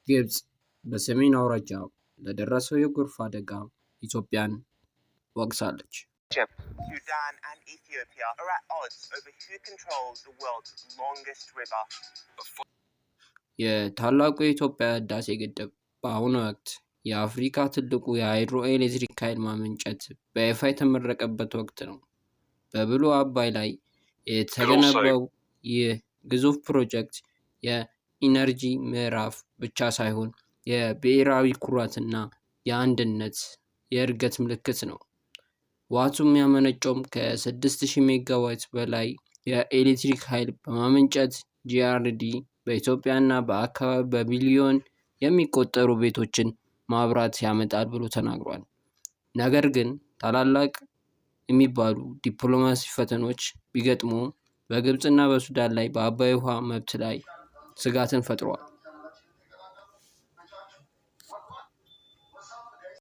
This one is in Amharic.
ግብጽ በሰሜን አውራጃ ለደረሰው የጎርፍ አደጋ ኢትዮጵያን ወቅሳለች። Egypt, Sudan, and Ethiopia are at odds over who controls the world's longest river. የታላቁ የኢትዮጵያ ህዳሴ ግድብ በአሁኑ ወቅት የአፍሪካ ትልቁ የሃይድሮ ኤሌክትሪክ ኃይል ማመንጨት በይፋ የተመረቀበት ወቅት ነው። በብሉ አባይ ላይ የተገነባው ይህ ግዙፍ ፕሮጀክት የኢነርጂ ምዕራፍ ብቻ ሳይሆን የብሔራዊ ኩራትና የአንድነት የእድገት ምልክት ነው። ዋቱ የሚያመነጨውም ከ6000 ሜጋዋት በላይ የኤሌክትሪክ ኃይል በማመንጨት ጂአርዲ በኢትዮጵያና በአካባቢ በቢሊዮን የሚቆጠሩ ቤቶችን ማብራት ያመጣል ብሎ ተናግሯል። ነገር ግን ታላላቅ የሚባሉ ዲፕሎማሲ ፈተኖች ቢገጥሙ በግብጽና በሱዳን ላይ በአባይ ውሃ መብት ላይ ስጋትን ፈጥሯል።